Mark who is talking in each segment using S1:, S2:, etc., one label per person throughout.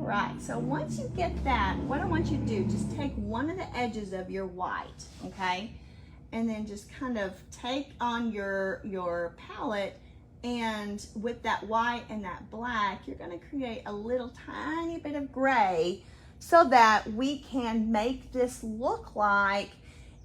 S1: Right, so once you get that, what I want you to do, just take one of the edges of your white, okay? And then just kind of take on your palette, and with that white and that black, you're gonna create a little tiny bit of gray so that we can make this look like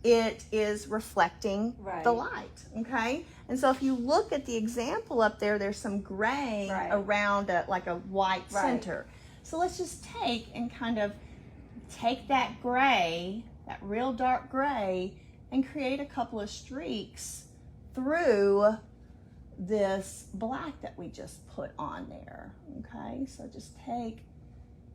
S1: it is reflecting the light, okay? And so if you look at the example up there, there's some gray around like a white center. So let's just take and kind of take that gray, that real dark gray, and create a couple of streaks through this black that we just put on there, okay? So just take,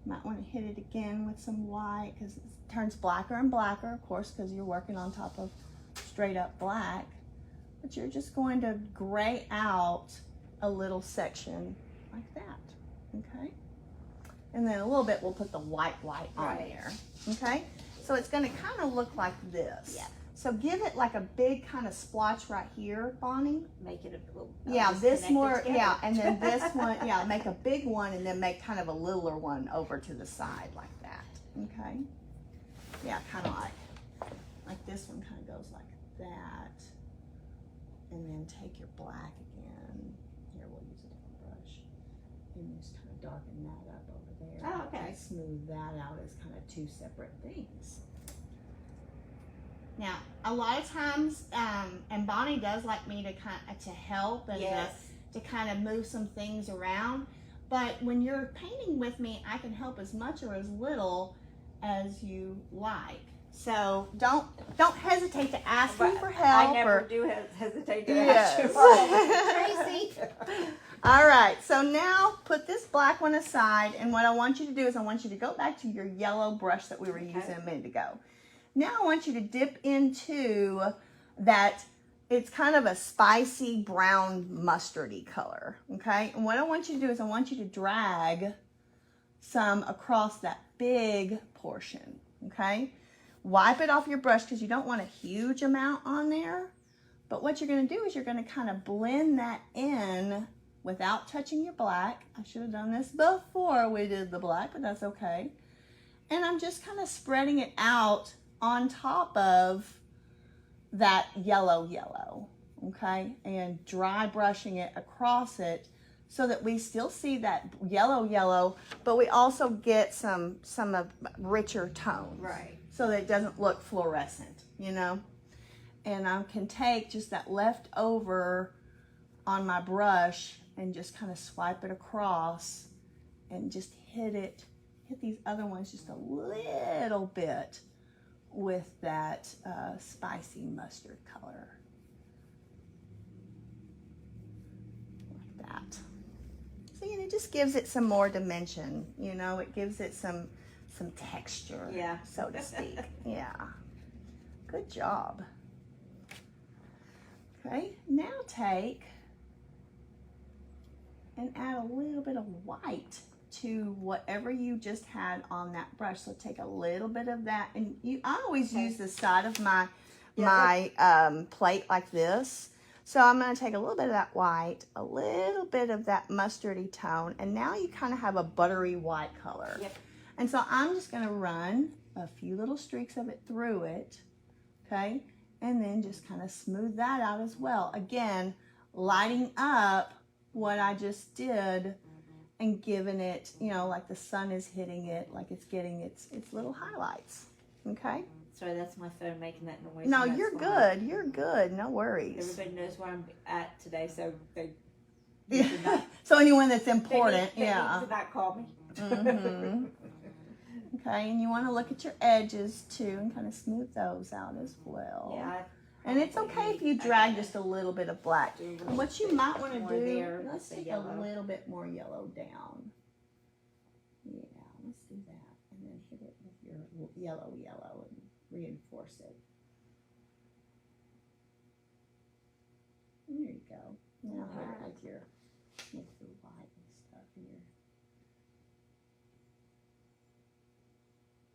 S1: might want to hit it again with some white because it turns blacker and blacker, of course, because you're working on top of straight up black. But you're just going to gray out a little section like that, okay? And then a little bit, we'll put the white on there, okay? So it's gonna kind of look like this. Yeah. So give it like a big kind of splotch right here, Bonnie.
S2: Make it a little,
S1: this more, together. And then this one, make a big one and then make kind of a littler one over to the side like that, okay? Yeah, kind of like this one kind of goes like that. And then take your black again. Here, we'll use a different brush. And just kind of darken that up over there.
S2: Oh, okay.
S1: And smooth that out as kind of two separate things. Now, a lot of times, and Bonnie does like me to help and to kind of move some things around. But when you're painting with me, I can help as much or as little as you like. So don't hesitate to ask me for help.
S2: I never do hesitate to ask you for help. Tracy.
S1: All right, so now put this black one aside, and what I want you to do is I want you to go back to your yellow brush that we were using a minute ago. Now I want you to dip into that, it's kind of a spicy brown mustardy color, okay? And what I want you to do is I want you to drag some across that big portion, okay? Wipe it off your brush because you don't want a huge amount on there. But what you're going to do is you're going to kind of blend that in without touching your black. I should have done this before we did the black, but that's okay. And I'm just kind of spreading it out on top of that yellow, okay? And dry brushing it across it so that we still see that yellow, but we also get some of richer tones.
S2: Right.
S1: So that it doesn't look fluorescent, you know? And I can take just that leftover on my brush and just kind of swipe it across and just hit these other ones just a little bit with that spicy mustard color. Like that. So, you know, it just gives it some more dimension, you know? It gives it some texture, so to speak. Yeah. Good job. Okay, now take and add a little bit of white to whatever you just had on that brush. So take a little bit of that, and I always use the side of my plate like this. So I'm going to take a little bit of that white, a little bit of that mustardy tone, and now you kind of have a buttery white color.
S2: Yep.
S1: And so I'm just going to run a few little streaks of it through it, okay? And then just kind of smooth that out as well. Again, lighting up what I just did and giving it, you know, like the sun is hitting it, like it's getting its little highlights, okay?
S2: Sorry, that's my phone making that noise.
S1: No, you're good. You're good. No worries.
S2: Everybody knows where I'm at today, so they
S1: so anyone that's important,
S2: they need to not call me.
S1: Mm-hmm. Okay, and you want to look at your edges too and kind of smooth those out as well.
S2: Yeah.
S1: And it's okay if you drag just a little bit of black. And what you might want to do,
S2: there,
S1: let's take a little bit more yellow down. Yeah, let's do that. And then hit it with your yellow and reinforce it. There you go. Now highlight your with the white and stuff here.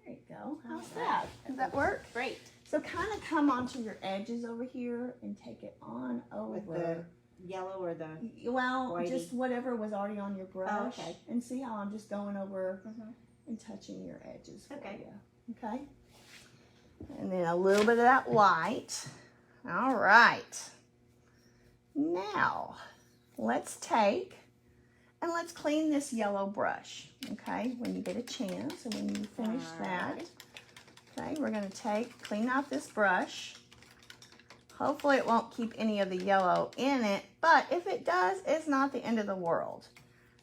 S1: There you go. How's that? Does that work?
S2: Great.
S1: So kind of come onto your edges over here and take it on over.
S2: yellow or the?
S1: Well,
S2: whitey?
S1: just whatever was already on your brush.
S2: Oh, okay.
S1: And see how I'm just going over and touching your edges for
S2: Okay.
S1: you. Okay. And then a little bit of that white. All right. Now, let's take and let's clean this yellow brush. Okay, when you get a chance and when you finish that. Okay, we're going to clean out this brush. Hopefully it won't keep any of the yellow in it, but if it does, it's not the end of the world.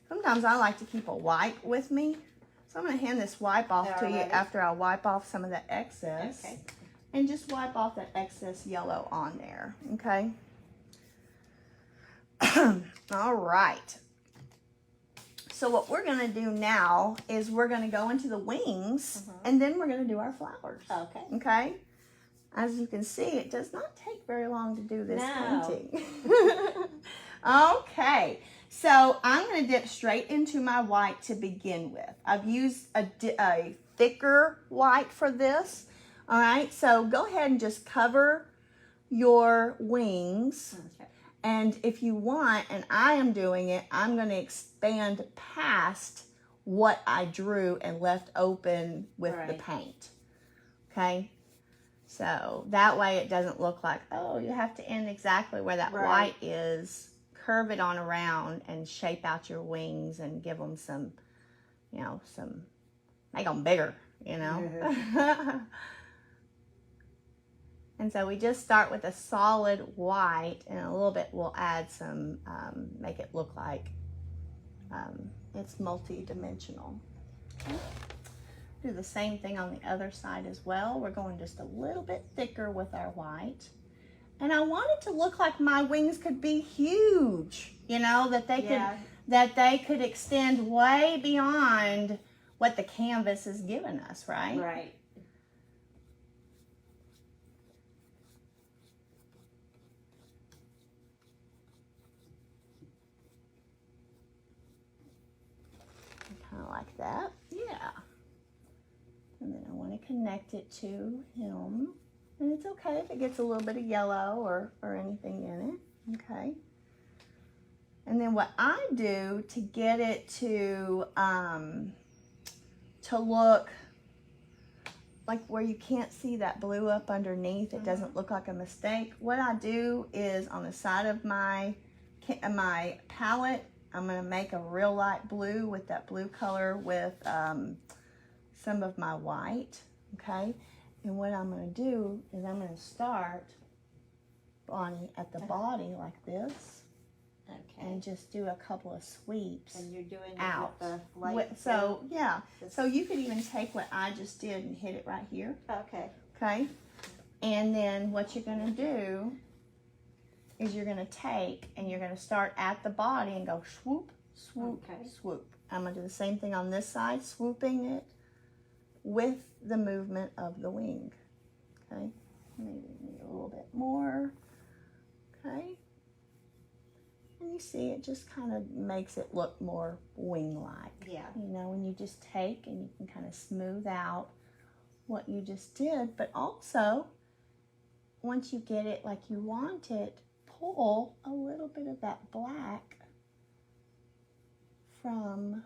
S1: Sometimes I like to keep a wipe with me. So I'm going to hand this wipe off to you after I wipe off some of the excess.
S2: Okay.
S1: And just wipe off that excess yellow on there, okay? All right. So what we're going to do now is we're going to go into the wings, and then we're going to do our flowers.
S2: Okay.
S1: Okay? As you can see, it does not take very long to do this painting. Okay. So I'm going to dip straight into my white to begin with. I've used a thicker white for this. All right. So go ahead and just cover your wings.
S2: Okay.
S1: And if you want, and I am doing it, I'm going to expand past what I drew and left open with the paint. Okay. So that way it doesn't look like, oh, you have to end exactly where that white is. Curve it on around and shape out your wings and give them some, you know, make them bigger, you know. And so we just start with a solid white, and a little bit we'll add some, make it look like it's multi-dimensional. Okay. Do the same thing on the other side as well. We're going just a little bit thicker with our white. And I want it to look like my wings could be huge, you know, that they could extend way beyond what the canvas has given us, right?
S2: Right.
S1: Kind of like that. Yeah. And then I want to connect it to him. And it's okay if it gets a little bit of yellow or anything in it. Okay. And then what I do to get it to look like where you can't see that blue up underneath, it doesn't look like a mistake. What I do is on the side of my palette, I'm going to make a real light blue with that blue color with some of my white, okay? And what I'm going to do is I'm going to start, Bonnie, at the body like this. Okay. And just do a couple of sweeps.
S2: And you're doing it
S1: out.
S2: with the light.
S1: So, yeah. So you could even take what I just did and hit it right here.
S2: Okay.
S1: Okay? And then what you're going to do is you're going to take and you're going to start at the body and go swoop, swoop, swoop. I'm going to do the same thing on this side, swooping it with the movement of the wing. Okay? Maybe need a little bit more. Okay? And you see it just kind of makes it look more wing-like.
S2: Yeah.
S1: You know, when you just take and you can kind of smooth out what you just did. But also, once you get it like you want it, pull a little bit of that black from,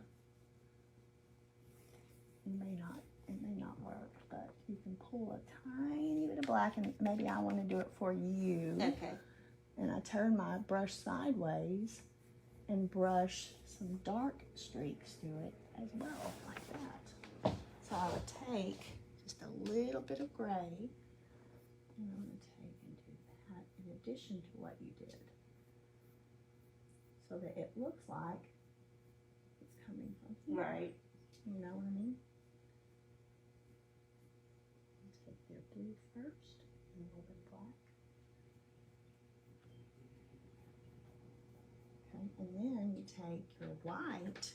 S1: it may not work, but you can pull a tiny bit of black, and maybe I want to do it for you.
S2: Okay.
S1: And I turn my brush sideways and brush some dark streaks through it as well, like that. So I would take just a little bit of gray, and I'm going to take and do that in addition to what you did, so that it looks like it's coming from here.
S2: Right.
S1: You know what I mean? Take their blue first, and a little bit of black. Okay, and then you take your white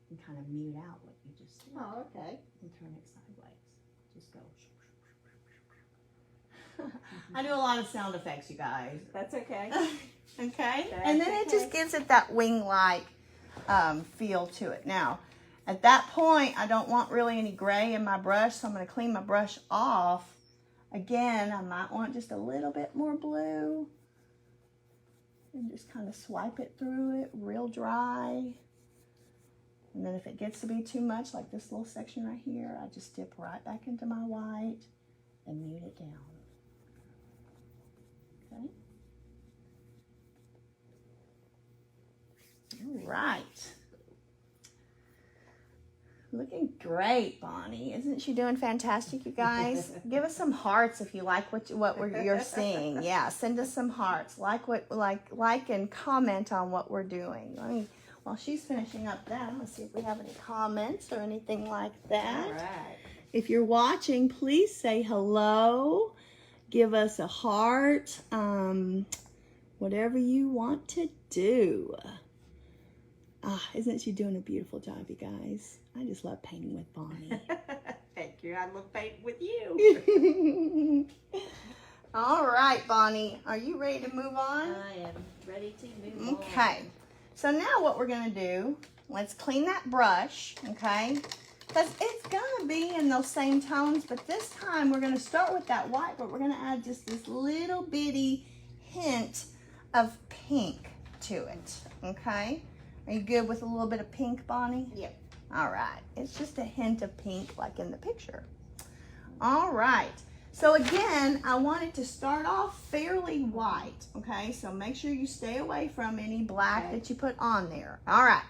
S1: and kind of mute out what you just did.
S2: Oh, okay.
S1: And turn it sideways. Just go. I do a lot of sound effects, you guys.
S2: That's okay.
S1: Okay? And then it just gives it that wing-like feel to it. Now, at that point, I don't want really any gray in my brush, so I'm going to clean my brush off. Again, I might want just a little bit more blue. And just kind of swipe it through it, real dry. And then if it gets to be too much, like this little section right here, I just dip right back into my white and mute it down. Okay. All right. Looking great, Bonnie. Isn't she doing fantastic, you guys? Give us some hearts if you like you're seeing. Yeah, send us some hearts. Like and comment on what we're doing. While she's finishing up that, I'm gonna see if we have any comments or anything like that.
S2: All right.
S1: If you're watching, please say hello. Give us a heart. Whatever you want to do. Isn't she doing a beautiful job, you guys? I just love painting with Bonnie.
S2: Thank you. I love painting with you.
S1: All right, Bonnie. Are you ready to move on?
S2: I am ready to move on.
S1: Okay. So now what we're going to do, let's clean that brush, okay? Because it's going to be in those same tones, but this time we're going to start with that white, but we're going to add just this little bitty hint of pink to it, okay? Are you good with a little bit of pink, Bonnie?
S2: Yep.
S1: All right. It's just a hint of pink like in the picture. All right. So again, I wanted to start off fairly white, okay? So make sure you stay away from any black that you put on there. All right.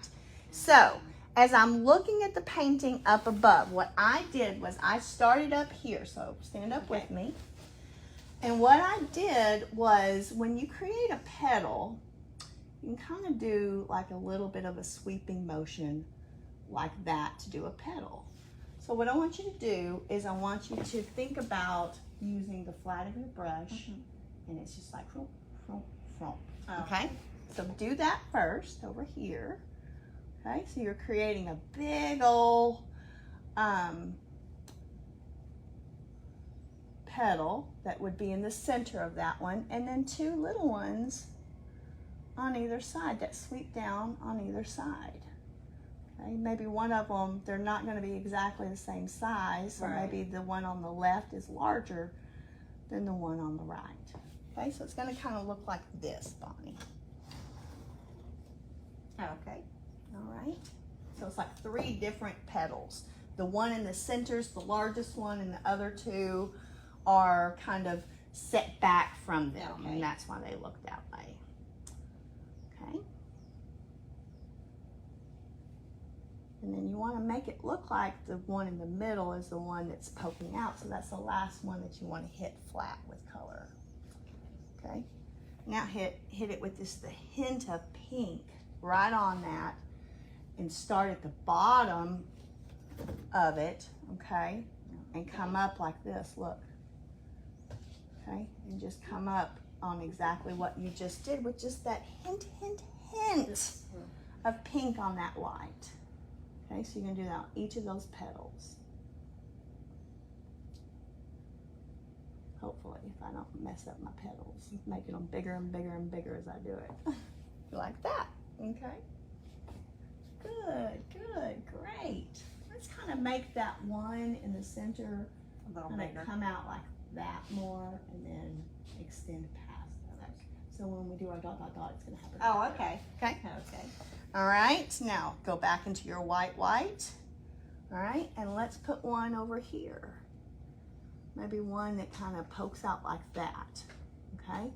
S1: So as I'm looking at the painting up above, what I did was I started up here. So stand up with me. And what I did was when you create a petal, you can kind of do like a little bit of a sweeping motion like that to do a petal. So what I want you to do is I want you to think about using the flat of your brush, and it's just like, okay? So do that first over here, okay? So you're creating a big old petal that would be in the center of that one, and then two little ones on either side that sweep down on either side. Okay, maybe one of them, they're not going to be exactly the same size, so maybe the one on the left is larger than the one on the right. Okay, so it's going to kind of look like this, Bonnie.
S2: Okay.
S1: All right. So it's like 3 different petals. The one in the center is the largest one, and the other 2 are kind of set back from them, and that's why they look that way. Okay. And then you want to make it look like the one in the middle is the one that's poking out. So that's the last one that you want to hit flat with color. Okay. Now hit it with just the hint of pink right on that, and start at the bottom of it, okay? And come up like this, look. Okay, and just come up on exactly what you just did with just that hint of pink on that light. Okay, so you're gonna do that on each of those petals. Hopefully, if I don't mess up my petals, making them bigger and bigger and bigger as I do it. Like that, okay? Good, good, great. Let's kind of make that one in the center kind of come out like that more, and then extend past that. So when we do our dot, dot, dot, it's gonna happen.
S2: Oh, okay.
S1: Okay.
S2: Okay.
S1: All right, now go back into your white. All right, and let's put one over here. Maybe one that kind of pokes out like that, okay?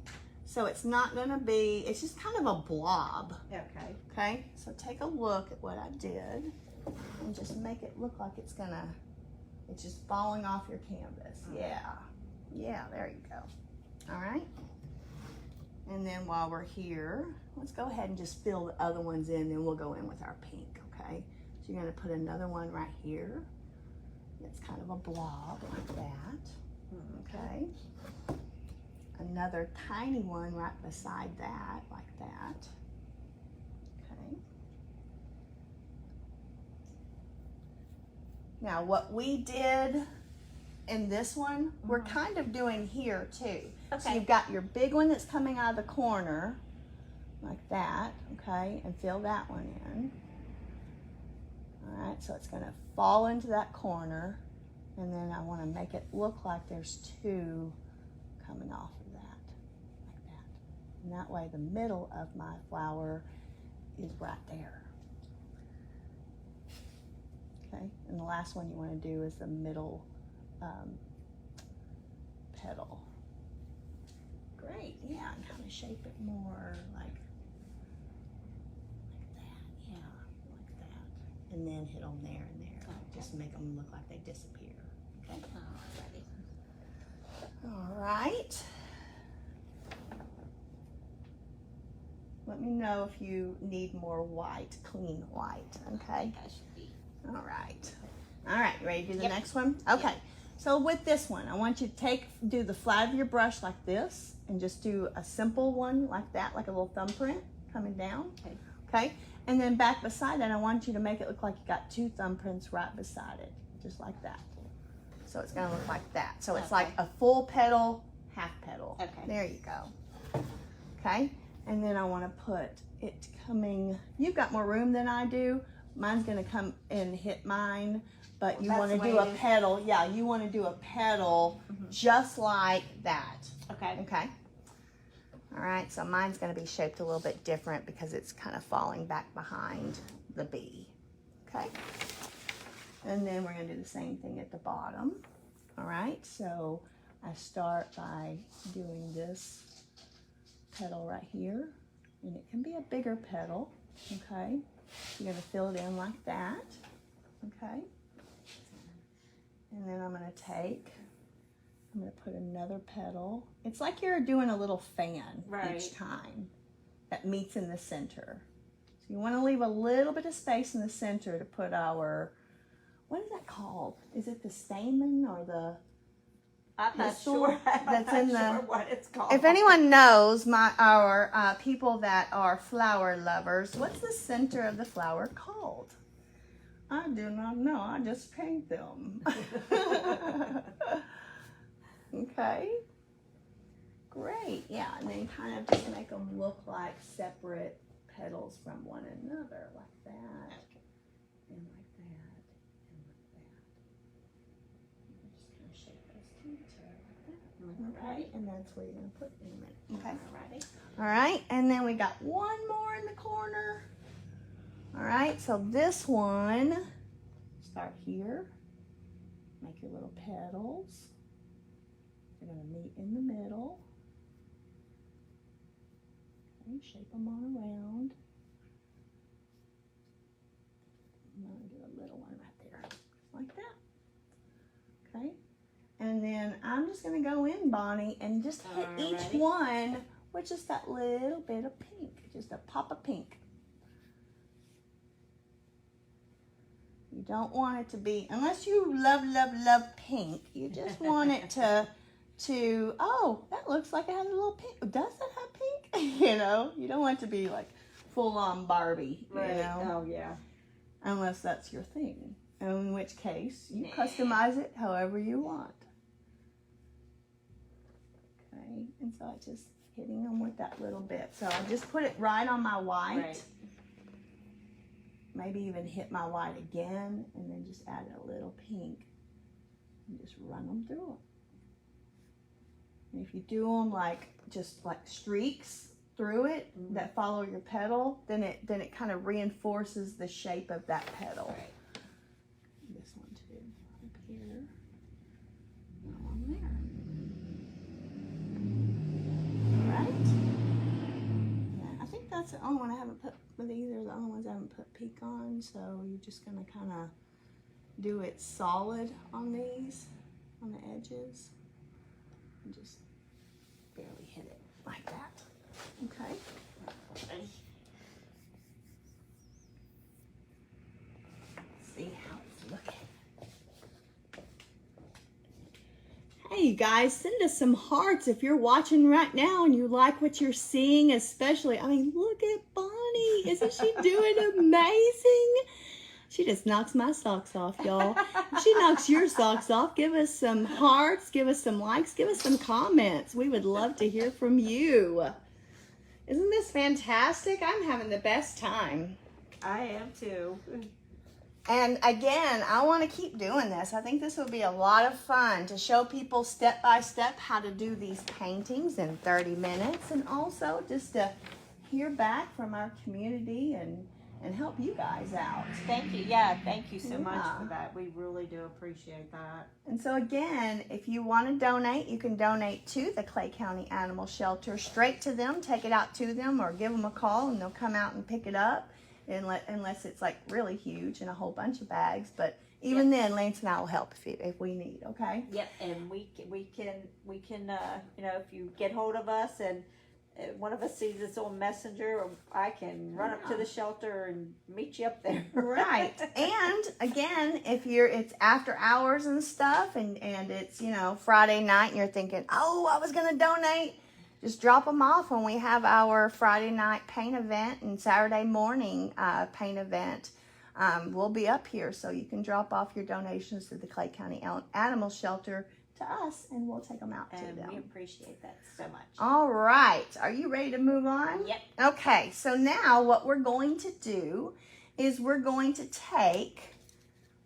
S1: So it's not gonna be, it's just kind of a blob.
S2: Okay.
S1: Okay, so take a look at what I did and just make it look like it's just falling off your canvas. Yeah, there you go. All right. And then while we're here, let's go ahead and just fill the other ones in, then we'll go in with our pink, okay? So you're gonna put another one right here. It's kind of a blob like that, okay? Another tiny one right beside that, like that, okay? Now what we did in this one, we're kind of doing here too. So you've got your big one that's coming out of the corner, like that, okay? And fill that one in. All right, so it's gonna fall into that corner, and then I wanna make it look like there's 2 coming off of that, like that. And that way the middle of my flower is right there. Okay, and the last one you want to do is the middle petal. Great, yeah, and kind of shape it more like that, yeah, like that. And then hit them there and there.
S2: Okay.
S1: Just make them look like they disappear. Okay.
S2: Alrighty.
S1: All right. Let me know if you need more white, clean white, okay?
S2: That should be.
S1: All right. All right, ready to do the
S2: Yep.
S1: next one? Okay. So with this one, I want you to do the flat of your brush like this and just do a simple one like that, like a little thumbprint coming down.
S2: Okay.
S1: Okay. And then back beside that, I want you to make it look like you got two thumbprints right beside it, just like that. So it's gonna look like that. So it's like a full petal, half petal.
S2: Okay.
S1: There you go. Okay. And then I want to put it coming, you've got more room than I do. Mine's going to come and hit mine, but
S2: Well,
S1: you
S2: that's
S1: want to
S2: the way
S1: do a
S2: it is.
S1: petal. Yeah, you want to do a petal just like that.
S2: Okay.
S1: Okay. All right, so mine's going to be shaped a little bit different because it's kind of falling back behind the bee. Okay. And then we're going to do the same thing at the bottom. All right, so I start by doing this petal right here, and it can be a bigger petal. Okay, you're going to fill it in like that. Okay, and then I'm going to put another petal. It's like you're doing a little fan each time that meets in the center. So you want to leave a little bit of space in the center to put our, what is that called? Is it the stamen or the?
S2: I'm not
S1: Pistol
S2: sure.
S1: that's in the-
S2: sure what it's called.
S1: If anyone knows, our people that are flower lovers, what's the center of the flower called? I do not know. I just paint them. Okay. Great. Yeah, and then kind of just make them look like separate petals from one another, like that, and like that, and like that. And just kind of shape those two like that. Okay, and that's where you're going to put it in a minute. Okay.
S2: Alrighty.
S1: All right, and then we got one more in the corner. All right, so this one, start here, make your little petals. They're going to meet in the middle. Okay, shape them on around. I'm going to do a little one right there, like that. Okay. And then I'm just going to go in, Bonnie, and just hit each
S2: Alrighty.
S1: one with just that little bit of pink, just a pop of pink. You don't want it to be, unless you love, love, love pink, you just want it to, oh, that looks like it has a little pink. Does it have pink? You know, you don't want it to be like full on Barbie, you know?
S2: Oh, yeah.
S1: Unless that's your thing. In which case, you customize it however you want. Okay, and so I just hitting them with that little bit. So I just put it right on my white.
S2: Right.
S1: Maybe even hit my white again, and then just add a little pink, and just run them through them. And if you do them like just like streaks through it that follow your petal, then it kind of reinforces the shape of that petal.
S2: Right.
S1: This one too, up here, along there. All right. Yeah, I think that's the only one I haven't put. These are the only ones I haven't put pink on. So you're just gonna kind of do it solid on these, on the edges, and just barely hit it like that. Okay. See how it's looking. Hey, you guys, send us some hearts if you're watching right now and you like what you're seeing, especially, I mean, look at Bonnie. Isn't she doing amazing? She just knocks my socks off, y'all. She knocks your socks off. Give us some hearts, give us some likes, give us some comments. We would love to hear from you. Isn't this fantastic? I'm having the best time.
S2: I am too.
S1: And again, I want to keep doing this. I think this would be a lot of fun to show people step by step how to do these paintings in 30 minutes, and also just to hear back from our community and help you guys out.
S2: Thank you. Yeah, thank you so much
S1: Yeah.
S2: for that. We really do appreciate that.
S1: And so again, if you want to donate, you can donate to the Clay County Animal Shelter, straight to them, take it out to them, or give them a call and they'll come out and pick it up, unless it's like really huge and a whole bunch of bags. But even then, Lance and I will help if we need, okay?
S2: Yep, and we can you know, if you get hold of us and one of us sees this on Messenger, I can run up to the shelter and meet you up there.
S1: Right. And again, if it's after hours and stuff, and it's, you know, Friday night, and you're thinking, oh, I was gonna donate, just drop them off when we have our Friday night paint event and Saturday morning paint event. We'll be up here, so you can drop off your donations to the Clay County Animal Shelter to us, and we'll take them out to them.
S2: We appreciate that so much.
S1: All right. Are you ready to move on?
S2: Yep.
S1: Okay, so now what we're going to do is we're going to take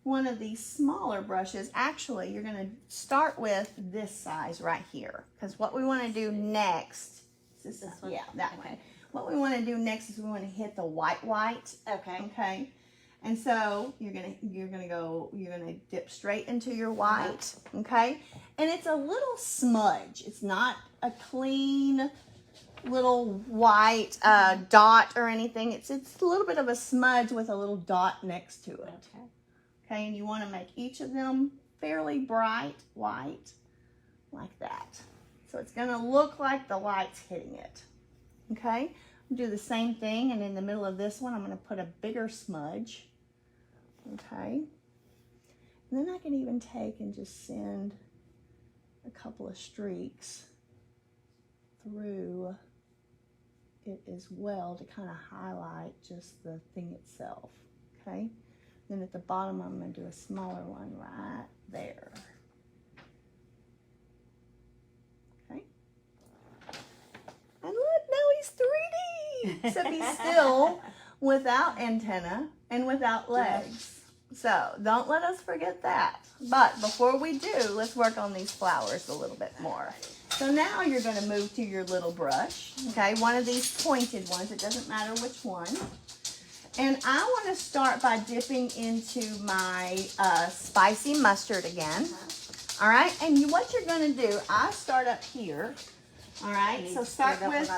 S1: one of these smaller brushes. Actually, you're going to start with this size right here, because what we want to do next is
S2: This one?
S1: Yeah, that
S2: Okay.
S1: one. What we want to do next is we want to hit the white.
S2: Okay.
S1: Okay. And so you're gonna dip straight into your white, okay? And it's a little smudge. It's not a clean little white dot or anything. It's a little bit of a smudge with a little dot next to it.
S2: Okay.
S1: Okay, and you want to make each of them fairly bright white, like that. So it's gonna look like the light's hitting it. Okay, do the same thing, and in the middle of this one, I'm gonna put a bigger smudge. Okay, and then I can even take and just send a couple of streaks through it as well to kind of highlight just the thing itself. Okay, then at the bottom I'm going to do a smaller one right there. Okay, and look, now he's 3D, except he's still without antenna and without legs. So don't let us forget that. But before we do, let's work on these flowers a little bit more. So now you're going to move to your little brush, okay? One of these pointed ones. It doesn't matter which one. And I want to start by dipping into my spicy mustard again. All right? And what you're going to do, I start up here. All right? So start with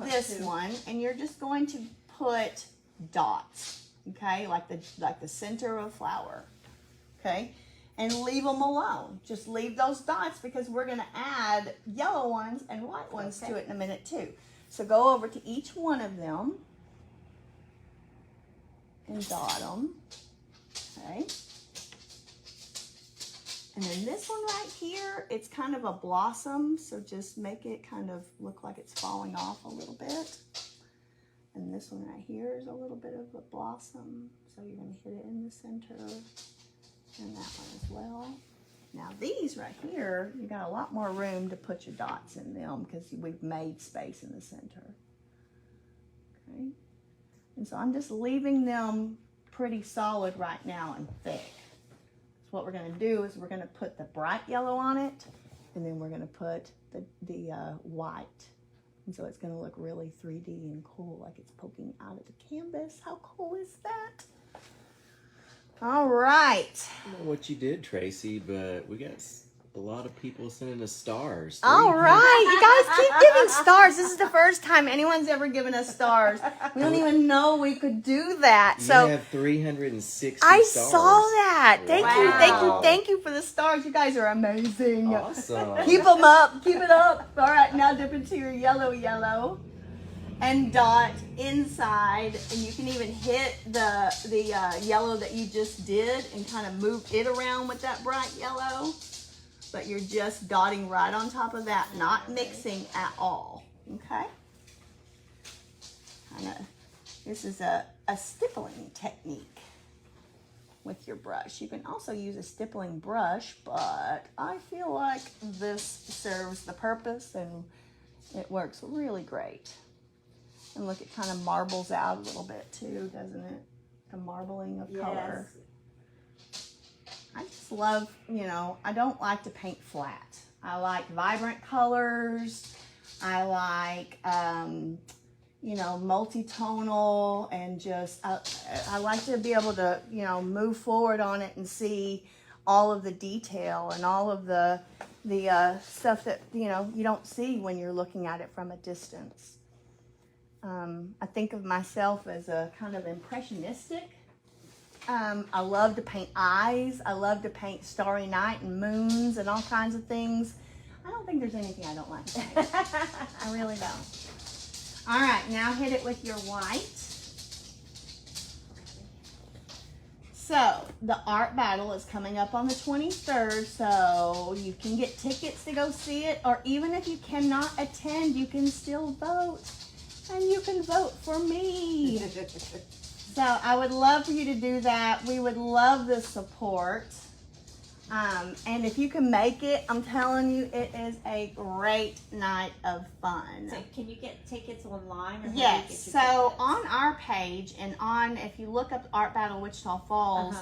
S1: this one, and you're just going to put dots. Okay, like the center of a flower, okay? And leave them alone. Just leave those dots, because we're gonna add yellow ones and white ones to it in a minute too. So go over to each one of them and dot them, okay? And then this one right here, it's kind of a blossom, so just make it kind of look like it's falling off a little bit. And this one right here is a little bit of a blossom. So you're going to hit it in the center. And that one as well. Now these right here, you got a lot more room to put your dots in them, because we've made space in the center. Okay. And so I'm just leaving them pretty solid right now and thick. So what we're going to do is we're going to put the bright yellow on it. And then we're going to put the white. And so it's going to look really 3D and cool, like it's poking out of the canvas. How cool is that? All right.
S3: I don't know what you did, Tracy, but we got a lot of people sending us stars.
S1: All right. You guys keep giving stars. This is the first time anyone's ever given us stars. We don't even know we could do that.
S3: You
S1: So
S3: have 360
S1: I
S3: stars.
S1: saw that. Thank you. Thank you.
S3: Wow.
S1: Thank you for the stars. You guys are amazing.
S3: Awesome.
S1: Keep them up. Keep it up. All right, now dip into your yellow and dot inside, and you can even hit the yellow that you just did and kind of move it around with that bright yellow. But you're just dotting right on top of that, not mixing at all. Okay? This is a stippling technique with your brush. You can also use a stippling brush, but I feel like this serves the purpose and it works really great. And look, it kind of marbles out a little bit too, doesn't it? The marbling of color. love, you know, I don't like to paint flat. I like vibrant colors. I like, you know, multi-tonal, and just, I like to be able to, you know, move forward on it and see all of the detail and all of the stuff that, you know, you don't see when you're looking at it from a distance. I think of myself as a kind of impressionistic. I love to paint eyes. I love to paint starry night and moons and all kinds of things. I don't think there's anything I don't like. I really don't. All right, now hit it with your white. So the art battle is coming up on the 23rd, so you can get tickets to go see it, or even if you cannot attend, you can still vote, and you can vote for me. So I would love for you to do that. We would love the support. And if you can make it, I'm telling you, it is a great night of fun.
S2: So can you get tickets online? Or
S1: Yes. So on our page, and on, if you look up Art Battle Wichita Falls,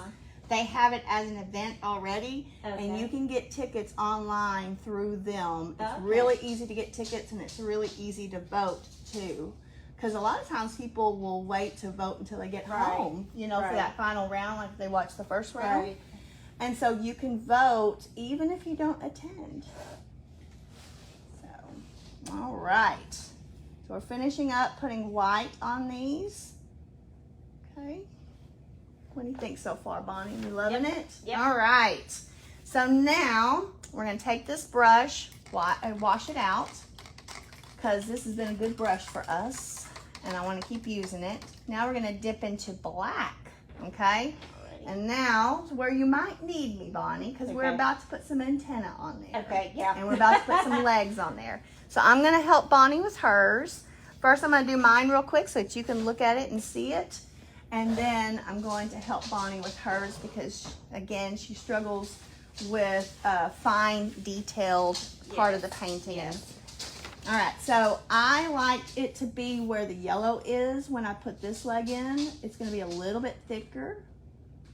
S1: they have it as an event already, and you can get tickets online through them. It's really easy to get tickets, and it's really easy to vote too. Because a lot of times people will wait to vote until they get home, you know, for that final round, like if they watch the first round. And so you can vote even if you don't attend. So, all right. So we're finishing up putting white on these. Okay. What do you think so far, Bonnie? You loving it?
S2: Yep.
S1: All right. So now we're going to take this brush and wash it out, because this has been a good brush for us, and I want to keep using it. Now we're going to dip into black, okay? And now, where you might need me, Bonnie, because we're about to put some antenna on there.
S2: Okay, yeah.
S1: And we're about to put some legs on there. So I'm going to help Bonnie with hers. First, I'm going to do mine real quick so that you can look at it and see it. And then I'm going to help Bonnie with hers because, again, she struggles with fine, detailed part of the painting. All right, so I like it to be where the yellow is when I put this leg in. It's going to be a little bit thicker.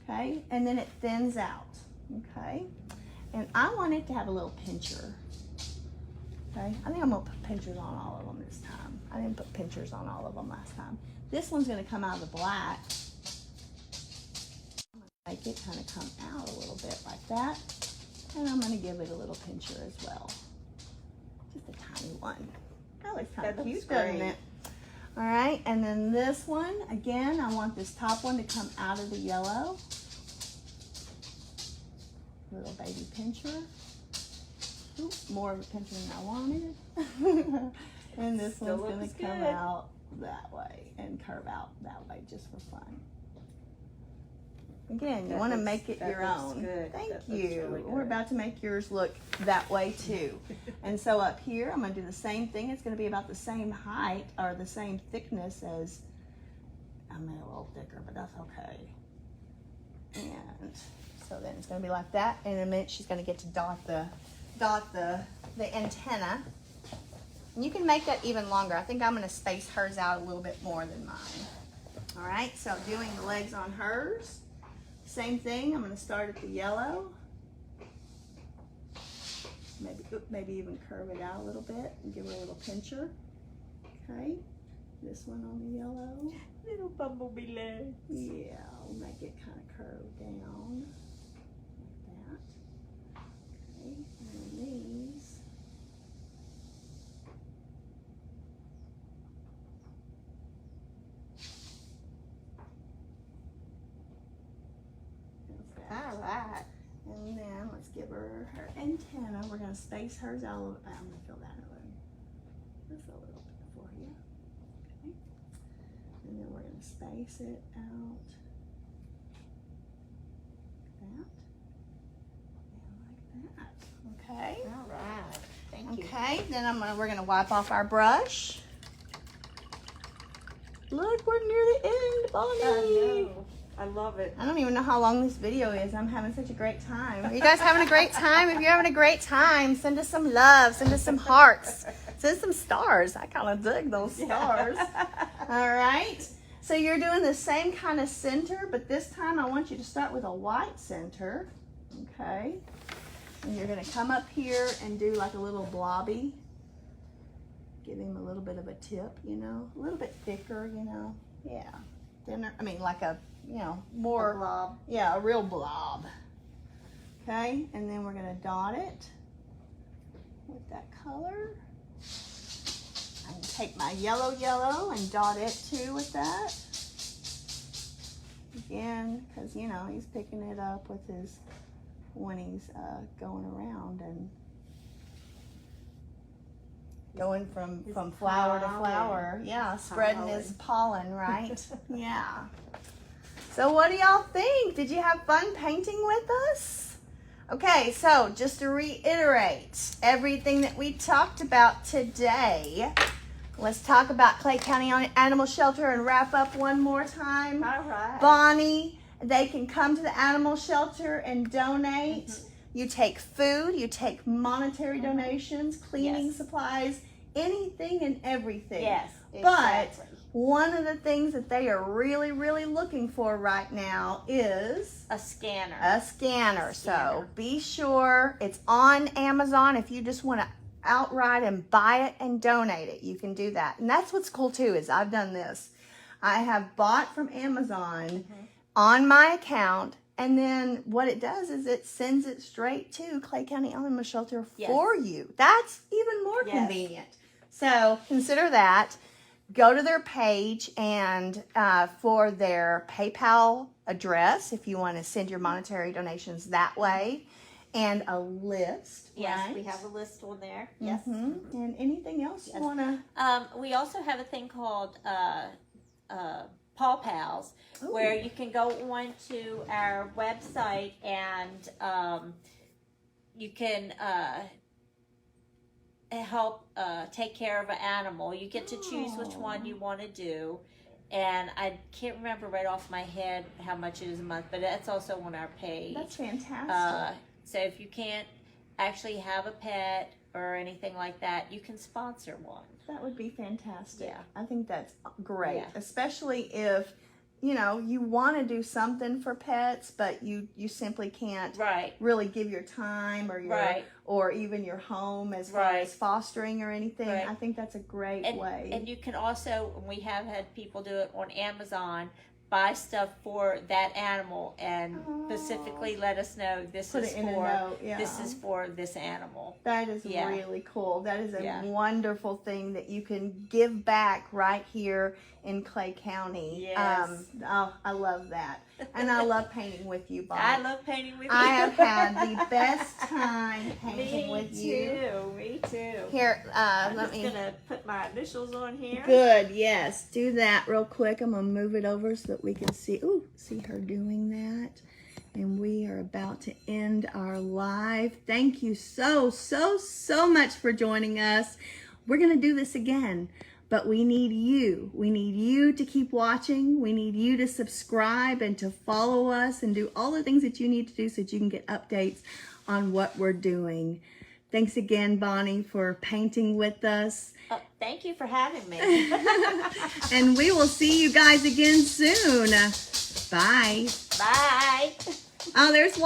S1: Okay, and then it thins out, okay? And I want it to have a little pincher, okay? I think I'm gonna put pinchers on all of them this time. I didn't put pinchers on all of them last time. This one's gonna come out of the black. I'm gonna make it kind of come out a little bit like that. And I'm gonna give it a little pincher as well. Just a tiny one. That looks kind of cute, doesn't it? All right, and then this one, again, I want this top one to come out of the yellow. Little baby pincher. Oop, more of a pincher than I wanted. And this one's gonna come out that way and curve out that way just for fun. Again, you want to make it your own. Thank you. Really, we're about to make yours look that way too. And so up here, I'm going to do the same thing. It's going to be about the same height or the same thickness as, I made it a little thicker, but that's okay. And so then it's going to be like that. And in a minute, she's going to get to dot the antenna. And you can make that even longer. I think I'm going to space hers out a little bit more than mine. All right, so doing the legs on hers. Same thing, I'm going to start at the yellow. Maybe even curve it out a little bit and give her a little pincher. Okay, this one on the yellow.
S2: Little bumblebee legs.
S1: Yeah, I'll make it kind of curve down like that. Okay, and these. All right, and then let's give her antenna. We're going to space hers out a little bit. I'm going to fill that in just a little bit for you. Okay, and then we're going to space it out like that, and like that. Okay.
S2: All right. Thank you.
S1: Okay, then we're going to wipe off our brush. Look, we're near the end, Bonnie.
S2: I know. I love it.
S1: I don't even know how long this video is. I'm having such a great time. Are you guys having a great time? If you're having a great time, send us some love. Send us some hearts. Send some stars. I kind of dig those stars. All right. So you're doing the same kind of center, but this time I want you to start with a white center. Okay. And you're going to come up here and do like a little blobby. Give him a little bit of a tip, you know, a little bit thicker, you know. Yeah. Thinner, I mean, like a, you know, more.
S2: A blob.
S1: Yeah, a real blob. Okay, and then we're going to dot it with that color. I'm going to take my yellow and dot it too with that. Again, because, you know, he's picking it up with his, when he's going around and going from flower to flower. Yeah, spreading his pollen, right? Yeah. So what do y'all think? Did you have fun painting with us? Okay, so just to reiterate everything that we talked about today, let's talk about Clay County Animal Shelter and wrap up one more time.
S2: All right.
S1: Bonnie, they can come to the animal shelter and donate. Mm-hmm. You take food, you take monetary donations, cleaning supplies, anything and everything.
S2: Yes,
S1: exactly. But one of the things that they are really, really looking for right now is
S2: a scanner.
S1: A scanner. So be sure it's on Amazon. If you just want to outright and buy it and donate it, you can do that. And that's what's cool too, is I've done this. I have bought from Amazon on my account, and then what it does is it sends it straight to Clay County Animal Shelter for you. That's even more convenient. So consider that. Go to their page and for their PayPal address, if you want to send your monetary donations that way, and a list.
S2: Yes,
S1: right?
S2: we have a list on there. Yes.
S1: And anything else you want to?
S2: We also have a thing called Paw Pals, where you can go on to our website and you can help take care of an animal. You get to choose which one you want to do, and I can't remember right off my head how much it is a month, but that's also on our page.
S1: That's fantastic.
S2: So if you can't actually have a pet or anything like that, you can sponsor one.
S1: That would be fantastic.
S2: Yeah.
S1: I think that's great,
S2: Yeah.
S1: especially if, you know, you want to do something for pets, but you simply can't really give your time or your or even your home as far as fostering or anything. I think that's a great way.
S2: And you can also, we have had people do it on Amazon, buy stuff for that animal and specifically let us know this is for this is for this animal.
S1: That is really cool. That is a wonderful thing that you can give back right here in Clay County.
S2: Yes.
S1: I love that. And I love painting with you, Bob.
S2: I love painting with you.
S1: I have had the best time painting with you.
S2: Me too.
S1: Here,
S2: I'm
S1: let me.
S2: just gonna put my initials on here.
S1: Good, yes. Do that real quick. I'm gonna move it over so that we can see. Ooh, see her doing that. And we are about to end our live. Thank you so much for joining us. We're gonna do this again. But we need you. We need you to keep watching. We need you to subscribe and to follow us and do all the things that you need to do so that you can get updates on what we're doing. Thanks again, Bonnie, for painting with us.
S2: Thank you for having me.
S1: And we will see you guys again soon. Bye.
S2: Bye.
S1: Oh, there's